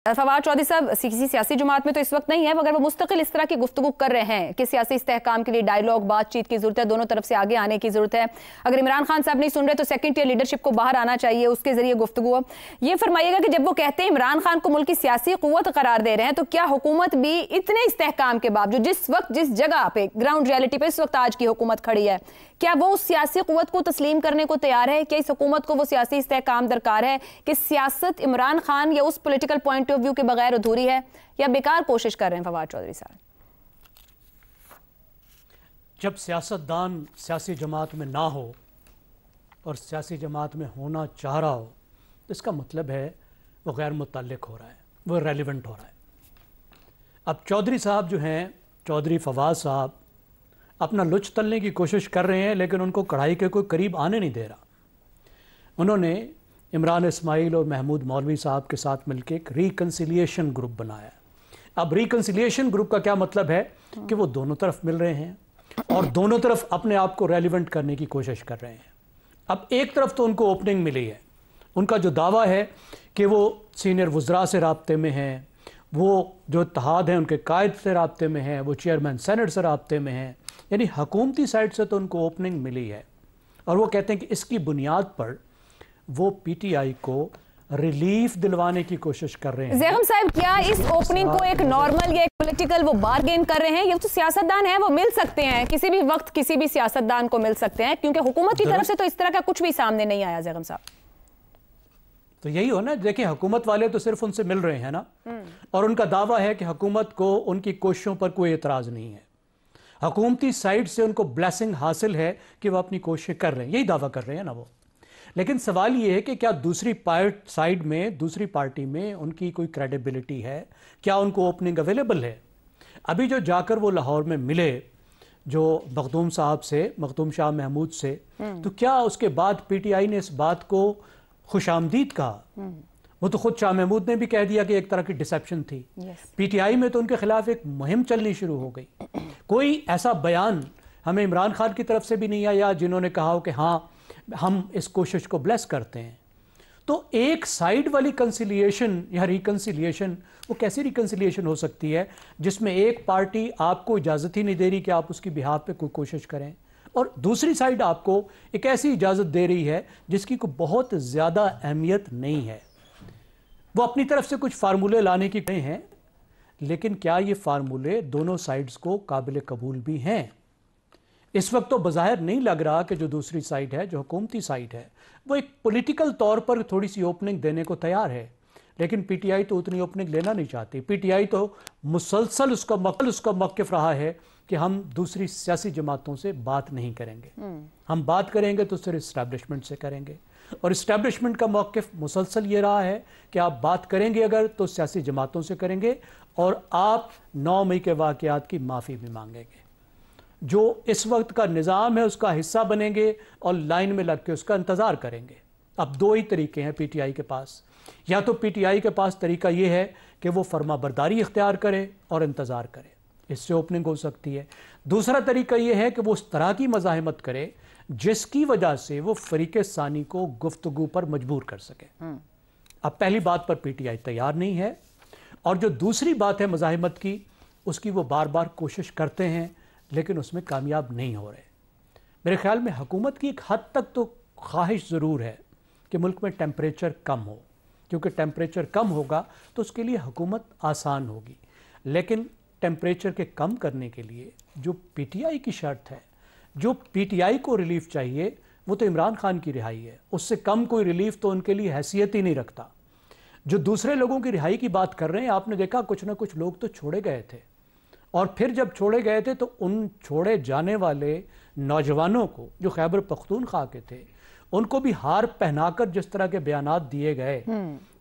फवाद चौधरी साहब किसी सियासी जमात में तो इस वक्त नहीं है, मगर वो मुस्तकिल इस तरह की गुफ्तगू कर रहे हैं कि सियासी इस्तेहकाम के लिए डायलॉग, बातचीत की जरूरत है, दोनों तरफ से आगे आने की जरूरत है। अगर इमरान खान साहब नहीं सुन रहे तो सेकंड टियर लीडरशिप को बाहर आना चाहिए, उसके जरिए गुफ्तगू हो। ये फरमाइएगा कि जब वो कहते हैं इमरान खान को मुल्क की सियासी कुव्वत करार दे रहे हैं, तो क्या हुकूमत भी इतने इस्तेहकाम के बावजूद, जिस वक्त जिस जगह पे ग्राउंड रियलिटी पे इस वक्त आज की हुकूमत खड़ी है, क्या वो उस सियासी कुव्वत को तस्लीम करने को तैयार है? क्या इस हुकूमत को वो सियासी इस्तेहकाम दरकार है कि सियासत इमरान खान या उस पॉलिटिकल पॉइंट ऑफ व्यू के बगैर अधूरी है, या बेकार कोशिश कर रहे हैं फवाद चौधरी साहब? जब सियासतदान सियासी जमात में ना हो और सियासी जमात में होना चाह रहा हो, तो इसका मतलब है वो गैर मुतल्लिक हो रहा है, वो रेलिवेंट हो रहा है। अब चौधरी साहब जो हैं, चौधरी फवाद साहब अपना लुच तलने की कोशिश कर रहे हैं, लेकिन उनको कढ़ाई के कोई करीब आने नहीं दे रहा। उन्होंने इमरान इस्माइल और महमूद मौलवी साहब के साथ मिलकर एक रिकन्सिलिएशन ग्रुप बनाया। अब रिकन्सिलिएशन ग्रुप का क्या मतलब है कि वो दोनों तरफ मिल रहे हैं और दोनों तरफ अपने आप को रेलिवेंट करने की कोशिश कर रहे हैं। अब एक तरफ तो उनको ओपनिंग मिली है, उनका जो दावा है कि वो सीनियर वज़रा से राब्ते में हैं, वो जो इत्तेहाद हैं उनके कायद से राब्ते में हैं, वो चेयरमैन सेनेट से राब्ते में हैं, यानी हुकूमती साइड से तो उनको ओपनिंग मिली है। और वो कहते हैं कि इसकी बुनियाद पर वो पीटीआई को रिलीफ दिलवाने की कोशिश कर रहे हैं। ज़ैगम साहब, क्या इस ओपनिंग को एक नॉर्मल या एक पॉलिटिकल वो बारगेन कर रहे हैं? ये तो सियासतदान है, वो मिल सकते हैं किसी भी वक्त, किसी भी सियासतदान को मिल सकते हैं, क्योंकि हुकूमत की तरफ से तो इस तरह का कुछ भी सामने नहीं आया। ज़ैगम साहब, तो यही हो ना, देखिए हुकूमत वाले तो सिर्फ उनसे मिल रहे हैं ना, और उनका दावा है कि हुकूमत को उनकी कोशिशों पर कोई एतराज नहीं है, हुकूमती साइड से उनको ब्लेसिंग हासिल है कि वो अपनी कोशिश कर रहे हैं, यही दावा कर रहे हैं ना वो। लेकिन सवाल ये है कि क्या दूसरी साइड में, दूसरी पार्टी में उनकी कोई क्रेडिबिलिटी है? क्या उनको ओपनिंग अवेलेबल है? अभी जो जाकर वो लाहौर में मिले जो मखदूम साहब से, मखदूम शाह महमूद से, तो क्या उसके बाद पीटीआई ने इस बात को खुशामदीद कहा? वो तो खुद शाह महमूद ने भी कह दिया कि एक तरह की डिसेप्शन थी। पीटीआई में तो उनके खिलाफ एक मुहिम चलनी शुरू हो गई। कोई ऐसा बयान हमें इमरान खान की तरफ से भी नहीं आया जिन्होंने कहा हो कि हाँ हम इस कोशिश को ब्लेस करते हैं। तो एक साइड वाली कंसिलिएशन या रिकंसिलिएशन, वो कैसी रिकंसिलिएशन हो सकती है जिसमें एक पार्टी आपको इजाज़त ही नहीं दे रही कि आप उसकी बिहाफ पे कोई कोशिश करें, और दूसरी साइड आपको एक ऐसी इजाज़त दे रही है जिसकी कोई बहुत ज़्यादा अहमियत नहीं है। वो अपनी तरफ से कुछ फार्मूले लाने की कहे हैं, लेकिन क्या ये फार्मूले दोनों साइड्स को काबिल कबूल भी हैं? इस वक्त तो बज़ाहिर नहीं लग रहा कि जो दूसरी साइड है, जो हुकूमती साइड है, वो एक पॉलिटिकल तौर पर थोड़ी सी ओपनिंग देने को तैयार है, लेकिन पीटीआई तो उतनी ओपनिंग लेना नहीं चाहती। पीटीआई तो मुसलसल उसका मौक़िफ़ रहा है कि हम दूसरी सियासी जमातों से बात नहीं करेंगे, हम बात करेंगे तो सिर्फ इस्टेब्लिशमेंट से करेंगे, और इस्टेब्लिशमेंट का मौक़िफ़ मुसलसल ये रहा है कि आप बात करेंगे अगर तो सियासी जमातों से करेंगे, और आप 9 मई के वाक़यात की माफ़ी भी मांगेंगे। जो इस वक्त का निज़ाम है उसका हिस्सा बनेंगे और लाइन में लग के उसका इंतज़ार करेंगे। अब दो ही तरीके हैं पीटीआई के पास, या तो पीटीआई के पास तरीका ये है कि वो फर्माबरदारी इख्तियार करे और इंतज़ार करे, इससे ओपनिंग हो सकती है। दूसरा तरीका ये है कि वो उस तरह की मज़ाहमत करे जिसकी वजह से वो फरीक़े सानी को गुफ्तगू पर मजबूर कर सके। अब पहली बात पर पीटीआई तैयार नहीं है, और जो दूसरी बात है मज़ाहमत की, उसकी वो बार बार कोशिश करते हैं लेकिन उसमें कामयाब नहीं हो रहे। मेरे ख्याल में हुकूमत की एक हद तक तो ख्वाहिश ज़रूर है कि मुल्क में टेम्परेचर कम हो, क्योंकि टेम्परेचर कम होगा तो उसके लिए हुकूमत आसान होगी। लेकिन टेम्परेचर के कम करने के लिए जो पीटीआई की शर्त है, जो पीटीआई को रिलीफ चाहिए, वो तो इमरान खान की रिहाई है। उससे कम कोई रिलीफ तो उनके लिए हैसियत ही नहीं रखता। जो दूसरे लोगों की रिहाई की बात कर रहे हैं, आपने देखा कुछ ना कुछ लोग तो छोड़े गए थे, और फिर जब छोड़े गए थे तो उन छोड़े जाने वाले नौजवानों को जो खैबर पख्तूनख्वा के थे, उनको भी हार पहनाकर जिस तरह के बयानात दिए गए,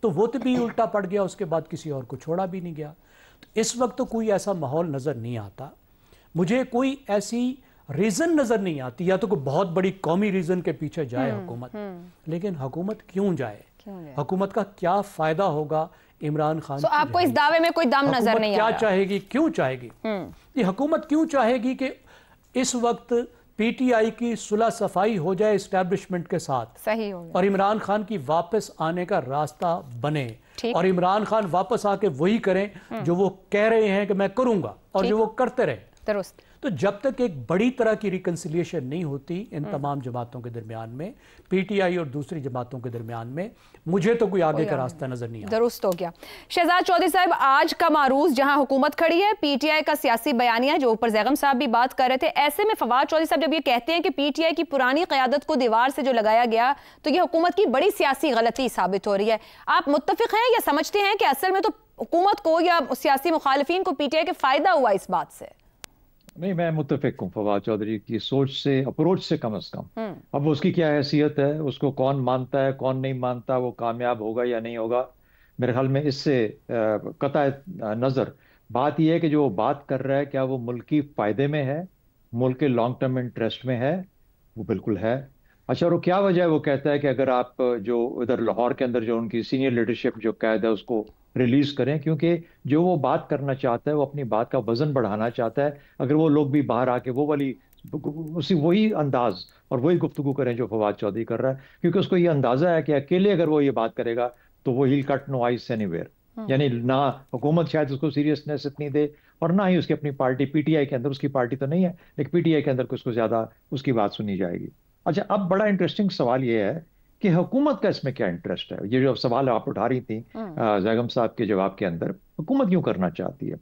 तो वो तो भी उल्टा पड़ गया, उसके बाद किसी और को छोड़ा भी नहीं गया। तो इस वक्त तो कोई ऐसा माहौल नज़र नहीं आता, मुझे कोई ऐसी रीज़न नज़र नहीं आती, या तो कोई बहुत बड़ी कौमी रीज़न के पीछे जाए हुकूमत, लेकिन हुकूमत क्यों जाए? हुकूमत का क्या फ़ायदा होगा इमरान खान? आपको इस दावे में कोई दम नजर नहीं आ रहा? क्या चाहेगी, क्यों चाहेगी ये हुकूमत? क्यों चाहेगी कि इस वक्त पीटीआई की सुलह सफाई हो जाए इस्टेब्लिशमेंट के साथ, सही हो, और इमरान खान की वापस आने का रास्ता बने? ठीक। और इमरान खान वापस आके वही करें जो वो कह रहे हैं कि मैं करूंगा और जो वो करते रहे। दुरुस्त। तो जब तक एक बड़ी तरह की रिकंसिलिएशन नहीं होती इन तमाम जमातों के दरमियान में, पीटीआई और दूसरी जमातों के दरमियान में, मुझे तो कोई आगे का रास्ता नजर नहीं आता। दुरुस्त हो गया। शहजाद चौधरी साहब, आज का मारूज जहां हुकूमत खड़ी है, पीटीआई का सियासी बयानिया जो ऊपर जैगम साहब भी बात कर रहे थे, ऐसे में फवाद चौधरी साहब जब ये कहते हैं कि पीटीआई की पुरानी क़यादत को दीवार से जो लगाया गया, तो ये हुकूमत की बड़ी सियासी गलती साबित हो रही है। आप मुत्तफिक हैं या समझते हैं कि असल में तो हुकूमत को या सियासी मुखालिफिन को पीटीआई के फायदा हुआ इस बात से? नहीं, मैं मुत्तफिक हूँ फवाद चौधरी की सोच से, अप्रोच से कम से कम। अब उसकी क्या हैसियत है, उसको कौन मानता है कौन नहीं मानता, वो कामयाब होगा या नहीं होगा, मेरे ख्याल में इससे कतई नज़र बात यह है कि जो वो बात कर रहा है क्या वो मुल्क की फ़ायदे में है, मुल्क के लॉन्ग टर्म इंटरेस्ट में है? वो बिल्कुल है। अच्छा, और वो क्या वजह है वो कहता है कि अगर आप जो उधर लाहौर के अंदर जो उनकी सीनियर लीडरशिप जो कैद है उसको रिलीज करें, क्योंकि जो वो बात करना चाहता है वो अपनी बात का वजन बढ़ाना चाहता है। अगर वो लोग भी बाहर आके वो वाली उसी वही अंदाज और वही गुफ्तगू करें जो फवाद चौधरी कर रहा है, क्योंकि उसको ये अंदाजा है कि अकेले अगर वो ये बात करेगा तो वो ही कट नो आइस एनीवेयर। यानी ना हुकूमत शायद उसको सीरियसनेस इतनी दे और ना ही उसकी अपनी पार्टी पीटीआई के अंदर, उसकी पार्टी तो नहीं है लेकिन पीटीआई के अंदर उसको ज्यादा उसकी बात सुनी जाएगी। अच्छा, अब बड़ा इंटरेस्टिंग सवाल ये है कि हुकूमत का इसमें क्या इंटरेस्ट है। ये जो सवाल आप उठा रही थी जैगम साहब के जवाब के अंदर, हुकूमत क्यों करना चाहती है?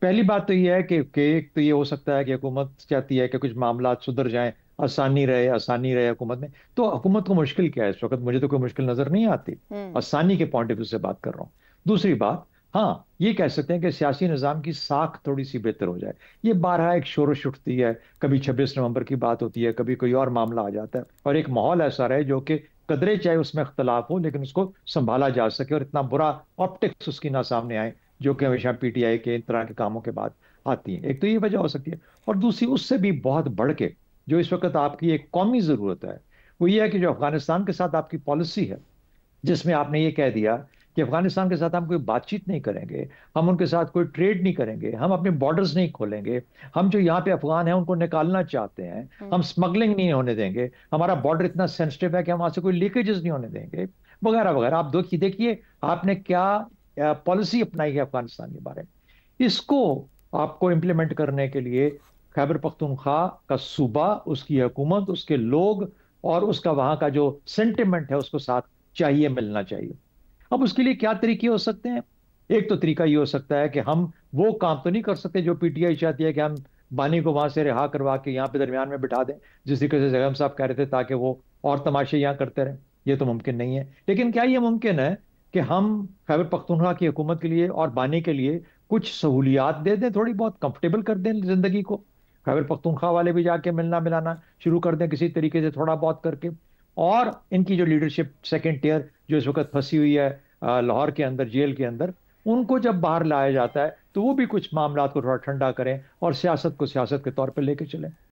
पहली बात तो ये है कि एक तो ये हो सकता है कि हुकूमत चाहती है कि कुछ मामला सुधर जाएं, आसानी रहे हुकूमत में। तो हुकूमत को मुश्किल क्या है इस वक्त? मुझे तो कोई मुश्किल नजर नहीं आती, आसानी के पॉइंट ऑफ व्यू से बात कर रहा हूँ। दूसरी बात, हाँ ये कह सकते हैं कि सियासी निज़ाम की साख थोड़ी सी बेहतर हो जाए। ये बारहा एक शोरश उठती है, कभी 26 नवंबर की बात होती है, कभी कोई और मामला आ जाता है, और एक माहौल ऐसा रहे जो कि कदरे चाहे उसमें इख्तलाफ हो लेकिन उसको संभाला जा सके और इतना बुरा ऑप्टिक्स उसकी ना सामने आए जो कि हमेशा पीटीआई के इन तरह के कामों के बाद आती है। एक तो ये वजह हो सकती है, और दूसरी उससे भी बहुत बढ़ के जो इस वक्त आपकी एक कौमी ज़रूरत है वो ये है कि जो अफगानिस्तान के साथ आपकी पॉलिसी है, जिसमें आपने ये कह दिया कि अफगानिस्तान के साथ हम कोई बातचीत नहीं करेंगे, हम उनके साथ कोई ट्रेड नहीं करेंगे, हम अपने बॉर्डर्स नहीं खोलेंगे, हम जो यहाँ पे अफगान हैं उनको निकालना चाहते हैं, हम स्मगलिंग नहीं होने देंगे, हमारा बॉर्डर इतना सेंसिटिव है कि हम वहाँ से कोई लीकेजेस नहीं होने देंगे, वगैरह वगैरह। आप देखिए आपने क्या पॉलिसी अपनाई है अफगानिस्तान के बारे में। इसको आपको इम्प्लीमेंट करने के लिए खैबर पख्तूनख्वा का सूबा, उसकी हुकूमत, उसके लोग और उसका वहाँ का जो सेंटिमेंट है उसको साथ चाहिए, मिलना चाहिए। अब उसके लिए क्या तरीके हो सकते हैं? एक तो तरीका ये हो सकता है कि हम वो काम तो नहीं कर सकते जो पीटीआई चाहती है कि हम बानी को वहां से रिहा करवा के यहाँ पे दरमियान में बिठा दें, जिस तरीके से जैगम साहब कह रहे थे, ताकि वो और तमाशे यहाँ करते रहें। ये तो मुमकिन नहीं है। लेकिन क्या ये मुमकिन है कि हम खैबर पख्तूनख्वा की हुकूमत के लिए और बानी के लिए कुछ सहूलियात दे दें, थोड़ी बहुत कंफर्टेबल कर दें जिंदगी को? खैबर पख्तूनख्वा वाले भी जाके मिलना मिलाना शुरू कर दें किसी तरीके से थोड़ा बहुत करके, और इनकी जो लीडरशिप सेकेंड टियर जो इस वक्त फंसी हुई है लाहौर के अंदर, जेल के अंदर, उनको जब बाहर लाया जाता है तो वो भी कुछ मामला को थोड़ा ठंडा करें और सियासत को सियासत के तौर पर लेके चलें।